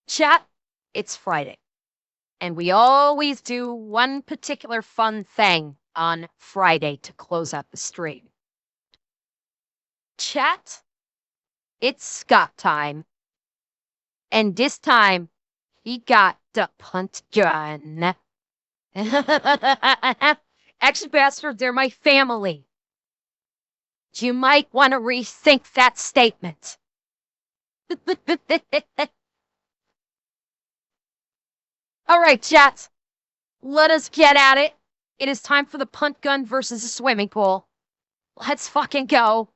Chat, it's Friday, and we always do one particular fun thing on Friday to close out the stream. Chat, it's Scott time, and this time he got the punt gun. Actually, bastard, they're my family. You might want to rethink that statement. All right, chat. Let us get at it. It is time for the punt gun versus the swimming pool. Let's fucking go.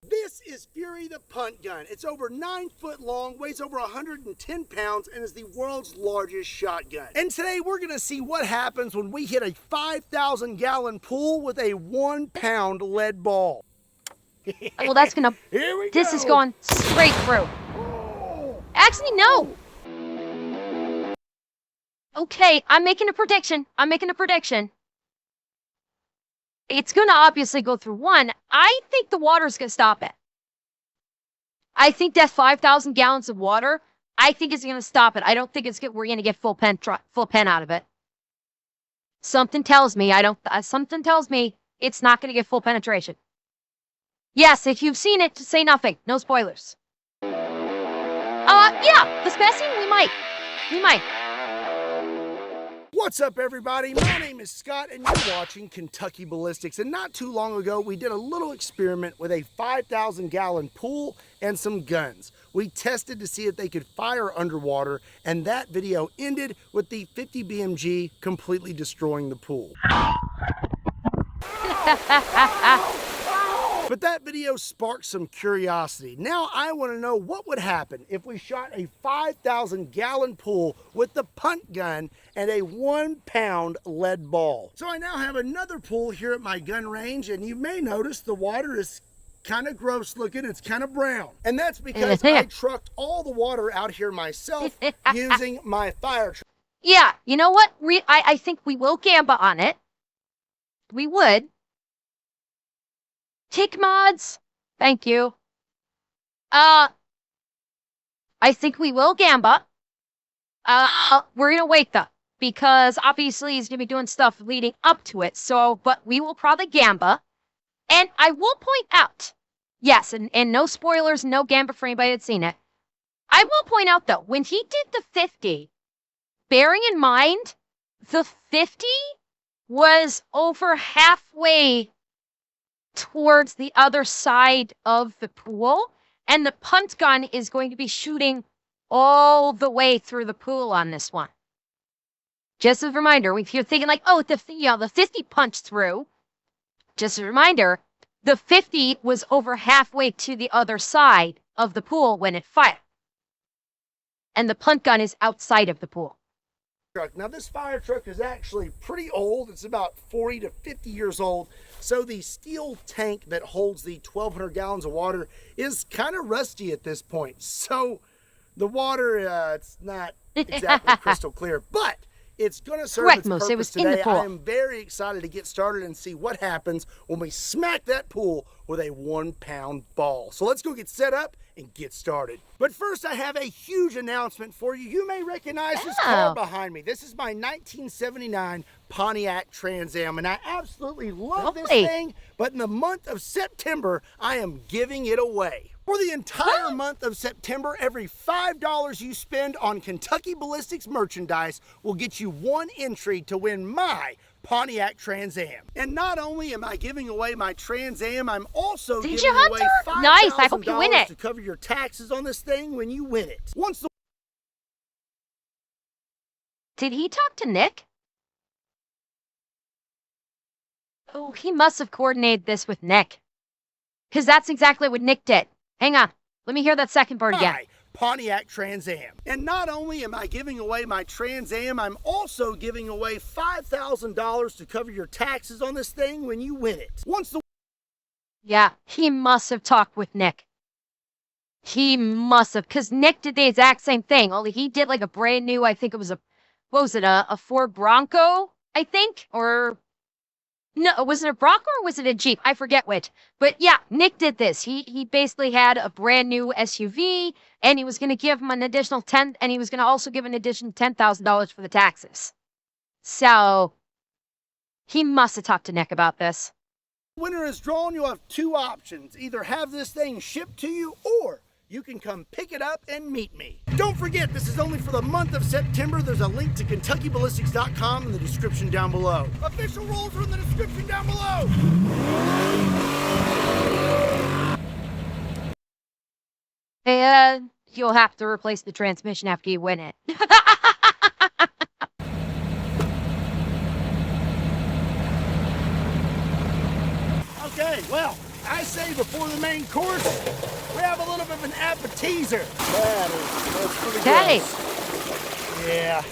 This is Fury the Punt Gun. It's over 9 foot long, weighs over 110 pounds, and is the world's largest shotgun. And today we're going to see what happens when we hit a 5,000-gallon pool with a 1-pound lead ball. Well, that's gonna... Here we go. This is going straight through. Oh. Actually, no. Okay, I'm making a prediction. It's gonna obviously go through one. I think the water's gonna stop it. I think that 5,000 gallons of water, I think it's gonna stop it. I don't think we're gonna get full pen out of it. Something tells me it's not gonna get full penetration. Yes, if you've seen it, say nothing. No spoilers. Yeah, this past scene, we might. What's up, everybody? My name is Scott, and you're watching Kentucky Ballistics. And not too long ago, we did a little experiment with a 5,000-gallon pool and some guns. We tested to see if they could fire underwater, and that video ended with the 50 BMG completely destroying the pool. But that video sparked some curiosity. Now I want to know what would happen if we shot a 5,000-gallon pool with the punt gun and a 1-pound lead ball. So I now have another pool here at my gun range, and you may notice the water is kind of gross looking. It's kind of brown. And that's because I trucked all the water out here myself using my fire truck. Yeah, you know what? I think we will Gamba on it. We would. Tick mods, thank you. I think we will Gamba. We're gonna wait though, because obviously he's gonna be doing stuff leading up to it. So, but we will probably Gamba. And I will point out, yes, and no spoilers, no Gamba for anybody that's seen it. I will point out though, when he did the 50, bearing in mind, the 50 was over halfway towards the other side of the pool, and the punt gun is going to be shooting all the way through the pool on this one. Just a reminder, if you're thinking like, oh, the 50 punched through, just a reminder, the 50 was over halfway to the other side of the pool when it fired. And the punt gun is outside of the pool. Now this fire truck is actually pretty old. It's about 40 to 50 years old. So the steel tank that holds the 1,200 gallons of water is kind of rusty at this point. So the water, it's not exactly crystal clear, but it's going to serve its purpose today. I am very excited to get started and see what happens when we smack that pool with a 1-pound ball. So let's go get set up and get started. But first, I have a huge announcement for you. You may recognize this car behind me. This is my 1979 Pontiac Trans Am, and I absolutely love this thing, but in the month of September, I am giving it away. For the entire month of September, every $5 you spend on Kentucky Ballistics merchandise will get you one entry to win my Pontiac Trans Am. And not only am I giving away my Trans Am, I'm also giving away $5,000 to cover your taxes on this thing when you win it. Did he talk to Nick? Oh, he must have coordinated this with Nick. Because that's exactly what Nick did. Hang on. Let me hear that second part again. Pontiac Trans Am. And not only am I giving away my Trans Am, I'm also giving away $5,000 to cover your taxes on this thing when you win it. Yeah, he must have talked with Nick. He must have, because Nick did the exact same thing, only he did like a brand new, I think it was a Ford Bronco, I think? Or, No, was it a Bronco or was it a Jeep? I forget which. But yeah, Nick did this. He basically had a brand new SUV, and he was going to give him an additional 10, and he was going to also give an additional $10,000 for the taxes. So he must have talked to Nick about this. Winner is drawn. You'll have two options: either have this thing shipped to you, or you can come pick it up and meet me. Don't forget, this is only for the month of September. There's a link to KentuckyBallistics.com in the description down below. Official rules are in the description down below. And you'll have to replace the transmission after you win it. Okay, well, I say before the main course, we have a little bit of an appetizer. That's pretty gross. Yeah,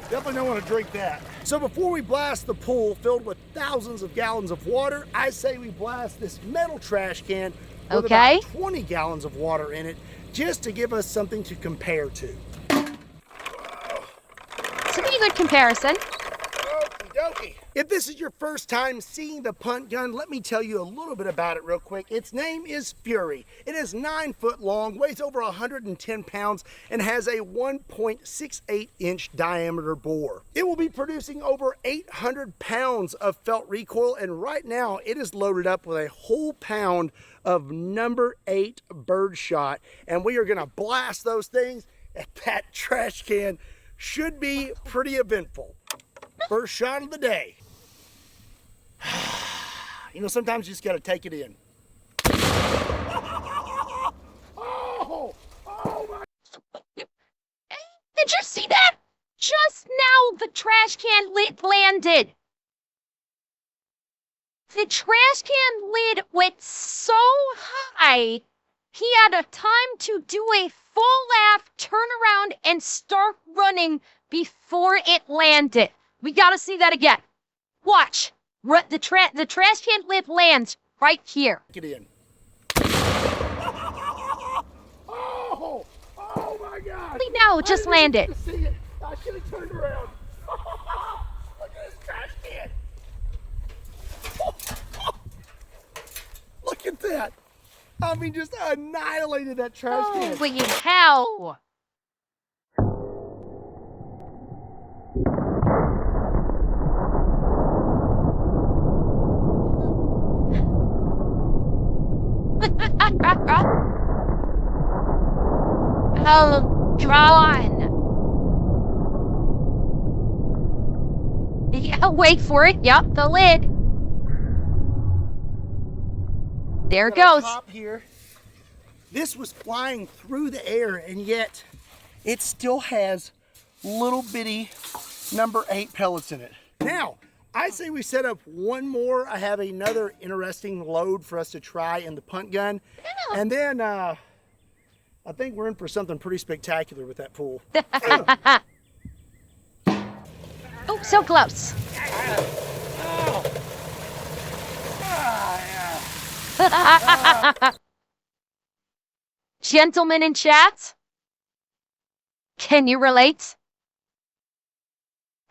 definitely don't want to drink that. So before we blast the pool filled with thousands of gallons of water, I say we blast this metal trash can with about 20 gallons of water in it, just to give us something to compare to. It's a pretty good comparison. Okie dokie. If this is your first time seeing the punt gun, let me tell you a little bit about it real quick. Its name is Fury. It is 9 foot long, weighs over 110 pounds, and has a 1.68 inch diameter bore. It will be producing over 800 pounds of felt recoil, and right now it is loaded up with a whole pound of number 8 birdshot, and we are gonna blast those things, and that trash can should be pretty eventful. First shot of the day. You know, sometimes you just gotta take it in. Oh my. Did you see that? Just now the trash can lid landed. The trash can lid went so high, he had a time to do a full lap, turn around, and start running before it landed. We gotta see that again. Watch. The trash can lid lands right here. Get in. Oh my God. No, just landed. I should have turned around. Look at this trash can. Look at that. I mean, just annihilated that trash can. Holy hell. Oh, God. Yeah, wait for it. Yep, the lid. There it goes. Top here. This was flying through the air, and yet it still has little bitty number 8 pellets in it. Now, I say we set up one more. I have another interesting load for us to try in the punt gun. Yeah. And then I think we're in for something pretty spectacular with that pool. Oh, so close. Gentlemen in chat, can you relate?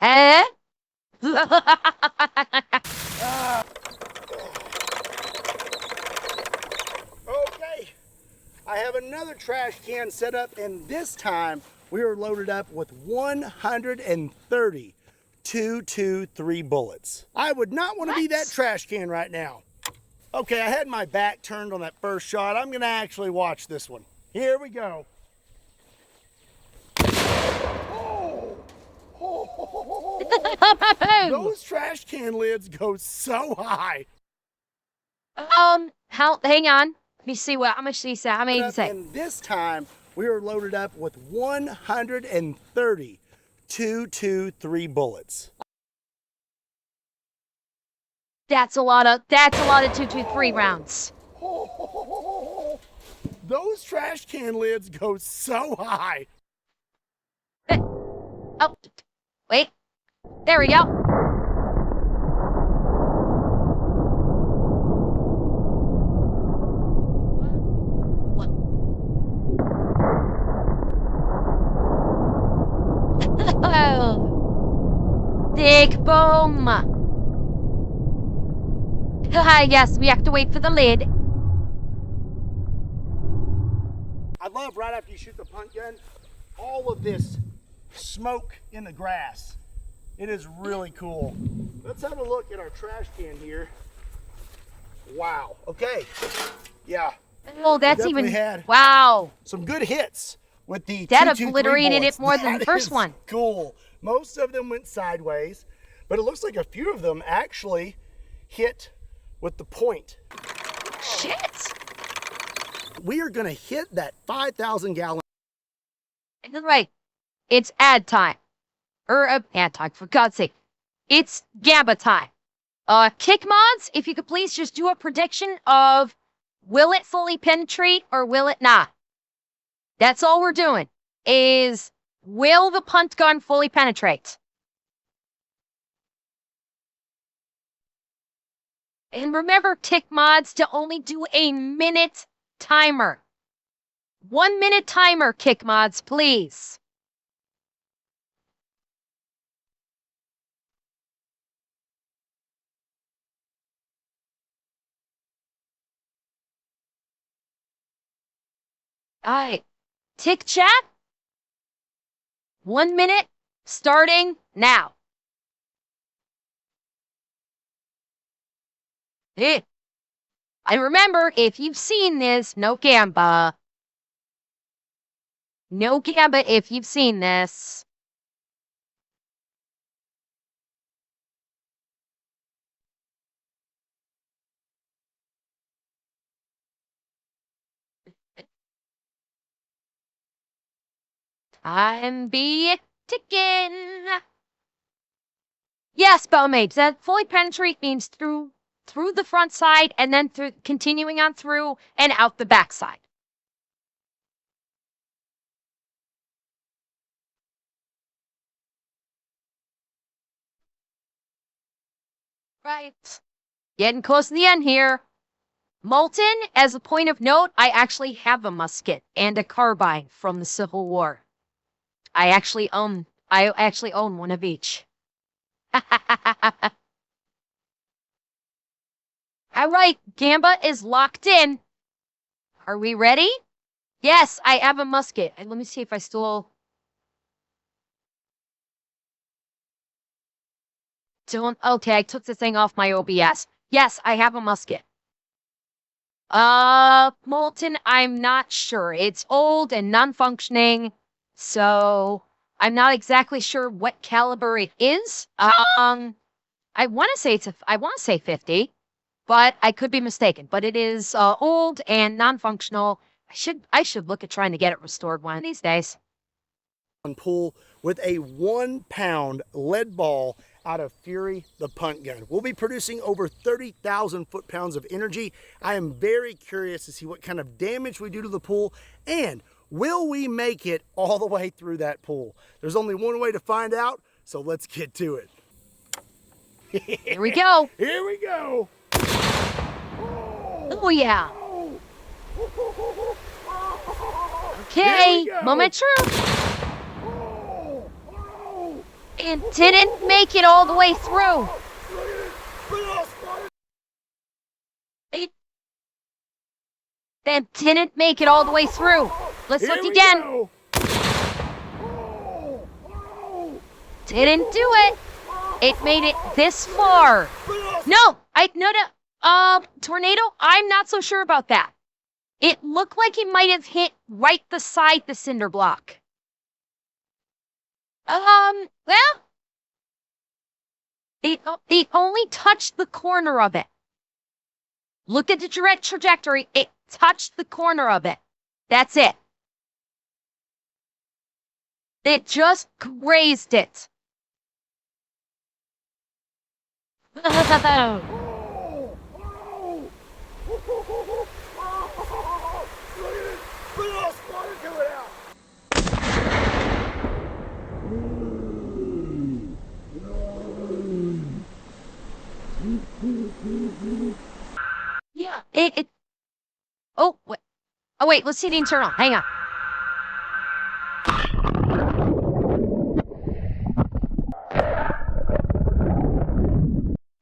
Eh? Okay, I have another trash can set up, and this time we are loaded up with 130 .223 bullets. I would not want to be that trash can right now. Okay, I had my back turned on that first shot. I'm gonna actually watch this one. Here we go. Those trash can lids go so high. Hang on. Let me see how much he said. How many did he say? And this time we are loaded up with 130 .223 bullets. That's a lot of 223 rounds. Those trash can lids go so high. Oh, wait. There we go. Big boom. Yes, we have to wait for the lid. I love right after you shoot the punt gun, all of this smoke in the grass. It is really cool. Let's have a look at our trash can here. Wow. Okay. Yeah. Oh, that's even. Had wow. Some good hits with the that 223 obliterated bullets. it more than the first one. Cool. Most of them went sideways, but it looks like a few of them actually hit with the point. Shit. We are going to hit that 5,000 gallon. Right. It's ad time. Ad time, for God's sake. It's Gamba time. Kick mods, if you could please just do a prediction of will it fully penetrate or will it not? That's all we're doing, is will the punt gun fully penetrate? And remember, tick mods, to only do a minute timer. 1 minute timer, kick mods, please. All right. Tick chat. 1 minute starting now. And remember, if you've seen this, no Gamba. No Gamba if you've seen this. Time be ticking. Yes, Bowmage, that fully penetrate means through the front side and then through continuing on through and out the back side. Right. Getting close to the end here. Molten, as a point of note, I actually have a musket and a carbine from the Civil War. I actually own one of each. All right, Gamba is locked in. Are we ready? Yes, I have a musket. And let me see if I still... Don't... Okay, I took the thing off my OBS. Yes, I have a musket. Molten, I'm not sure. It's old and non-functioning, so I'm not exactly sure what caliber it is. I want to say 50, but I could be mistaken. But it is old and non-functional. I should look at trying to get it restored one of these days. Pool with a 1 pound lead ball out of Fury, the punt gun. We'll be producing over 30,000 foot-pounds of energy. I am very curious to see what kind of damage we do to the pool, and will we make it all the way through that pool? There's only one way to find out, so let's get to it. Here we go. Here we go. Oh yeah. Okay, moment truth. It didn't make it all the way through. That didn't make it all the way through. Let's look again. Didn't do it. It made it this far. No, Tornado, I'm not so sure about that. It looked like it might have hit right beside the cinder block. Well, it only touched the corner of it. Look at the direct trajectory. It touched the corner of it. That's it. It just grazed it. Yeah, oh, wait. Oh, wait, let's see the internal. Hang on.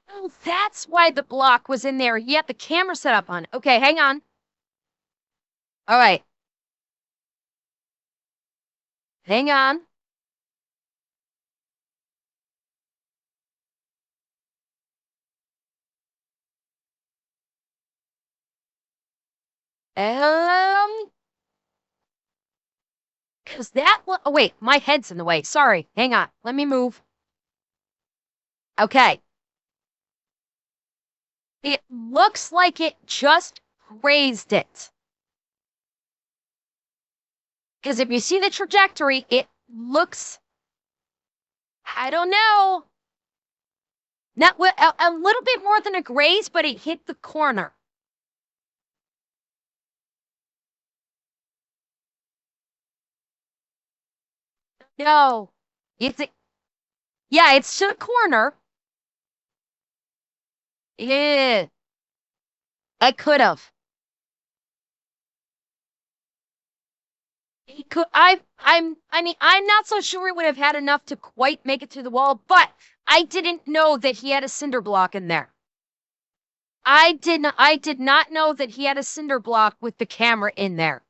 Oh, that's that's why the block was in there. He had the camera set up on. Okay, hang on. All right. Hang on. Because oh, wait, my head's in the way. Sorry. Hang on. Let me move. Okay. It looks like it just grazed it. Because if you see the trajectory, it looks, I don't know, not a little bit more than a graze, but it hit the corner. No, it's yeah, it's to the corner. Yeah, I could have. He could. I mean, I'm not so sure it would have had enough to quite make it to the wall, but I didn't know that he had a cinder block in there. I did not know that he had a cinder block with the camera in there.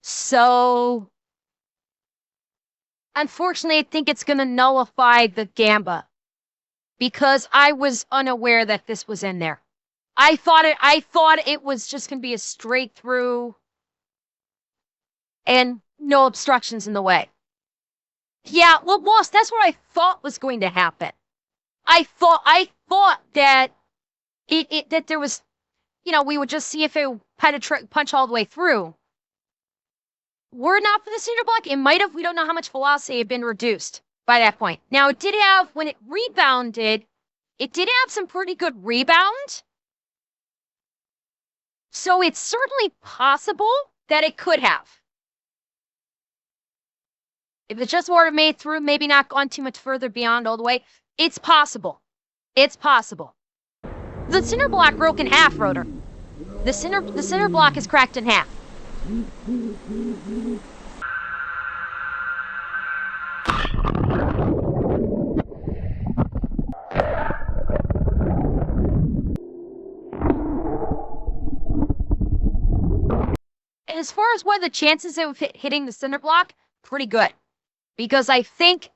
So, unfortunately, I think it's going to nullify the Gamba because I was unaware that this was in there. I thought it was just going to be a straight through and no obstructions in the way. Yeah, well, boss, that's what I thought was going to happen. I thought that that there was, we would just see if it had a punch all the way through. Were it not for the cinder block, it might have. We don't know how much velocity had been reduced by that point. Now, it did have, when it rebounded, it did have some pretty good rebound. So it's certainly possible that it could have. If it just were made through, maybe not gone too much further beyond all the way, it's possible. It's possible. The cinder block broke in half, Rotor. The cinder block is cracked in half. As far as what are the chances of hitting the cinder block, pretty good. Because I think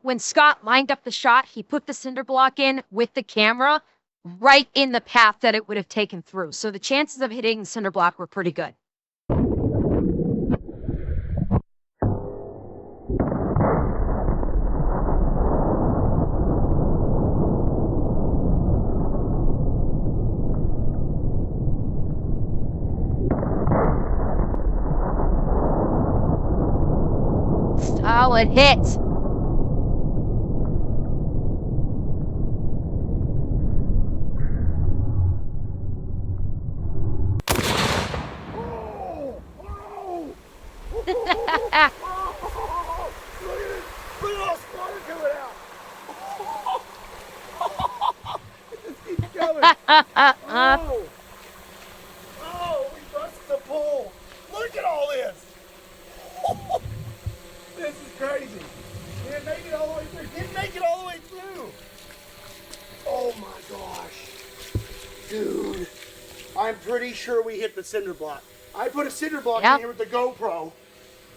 when Scott lined up the shot, he put the cinder block in with the camera right in the path that it would have taken through. So the chances of hitting the cinder block were pretty good. Solid hit. Oh, we busted the pool. Look at all this. This is crazy. Didn't make it all the way through. Didn't make it all the way through. Oh my gosh. Dude, I'm pretty sure we hit the cinder block. I put a cinder block in here with the GoPro,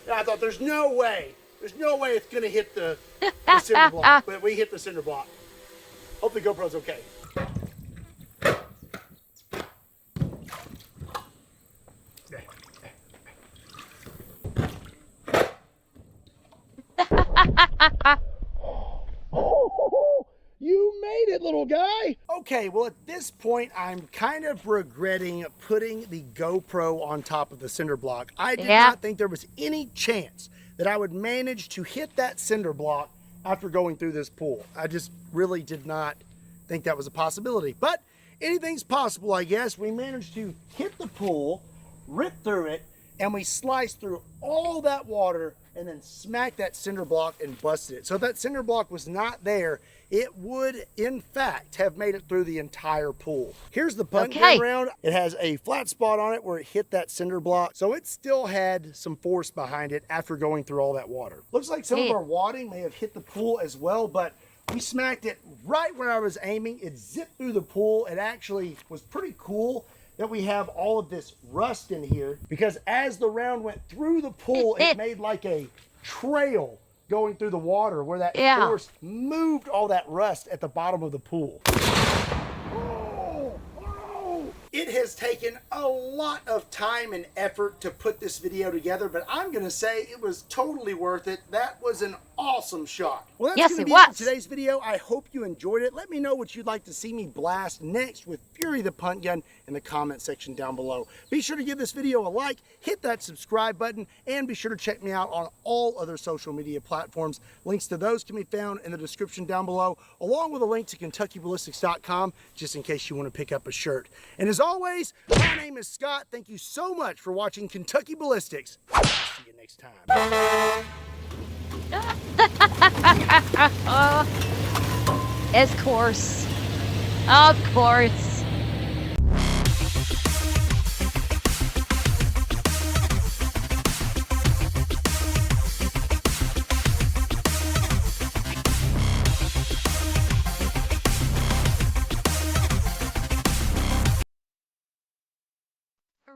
and I thought there's no way. There's no way it's going to hit the cinder block. But we hit the cinder block. Hope the GoPro's okay. You made it, little guy. Okay, well, at this point, I'm kind of regretting putting the GoPro on top of the cinder block. I did not think there was any chance that I would manage to hit that cinder block after going through this pool. I just really did not think that was a possibility. But anything's possible, I guess. We managed to hit the pool, rip through it, and we sliced through all that water and then smacked that cinder block and busted it. So if that cinder block was not there, it would, in fact, have made it through the entire pool. Here's the punt gun round. It has a flat spot on it where it hit that cinder block. So it still had some force behind it after going through all that water. Looks like some of our wadding may have hit the pool as well, but We smacked it right where I was aiming. It zipped through the pool. It actually was pretty cool that we have all of this rust in here, because as the round went through the pool, it made like a trail going through the water where that force moved all that rust at the bottom of the pool. It has taken a lot of time and effort to put this video together, but I'm going to say it was totally worth it. That was an awesome shot. Well, that's going to be it for today's video. I hope you enjoyed it. Let me know what you'd like to see me blast next with Fury the punt gun in the comment section down below. Be sure to give this video a like, hit that subscribe button, and be sure to check me out on all other social media platforms. Links to those can be found in the description down below, along with a link to KentuckyBallistics.com, just in case you want to pick up a shirt. And as always, my name is Scott. Thank you so much for watching Kentucky Ballistics. I'll see you next time. Of course. Of course.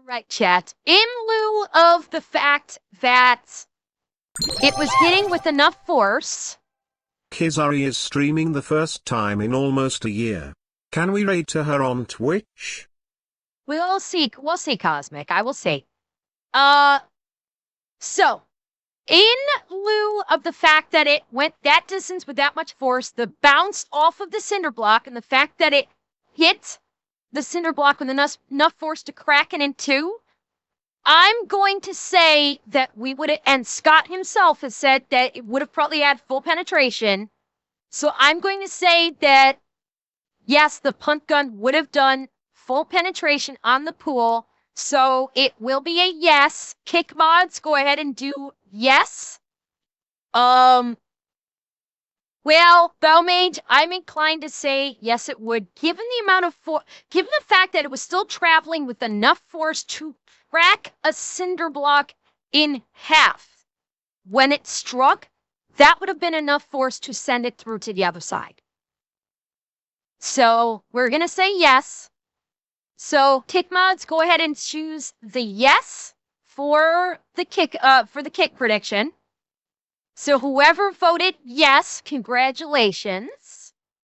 Right, chat. In lieu of the fact that it was hitting with enough force. Kizari is streaming the first time in almost a year. Can we raid to her on Twitch? We'll see, Cosmic. I will see. So, in lieu of the fact that it went that distance with that much force, the bounce off of the cinder block, and the fact that it hit the cinder block with enough force to crack it in two, I'm going to say that we would have, and Scott himself has said that it would have probably had full penetration. So I'm going to say that, yes, the punt gun would have done full penetration on the pool. So it will be a yes. Kick mods, go ahead and do yes. Well, Bowmage, I'm inclined to say yes, it would, given the amount of force, given the fact that it was still traveling with enough force to crack a cinder block in half. When it struck, that would have been enough force to send it through to the other side. So we're going to say yes. So kick mods, go ahead and choose the yes for the kick prediction. So whoever voted yes, congratulations.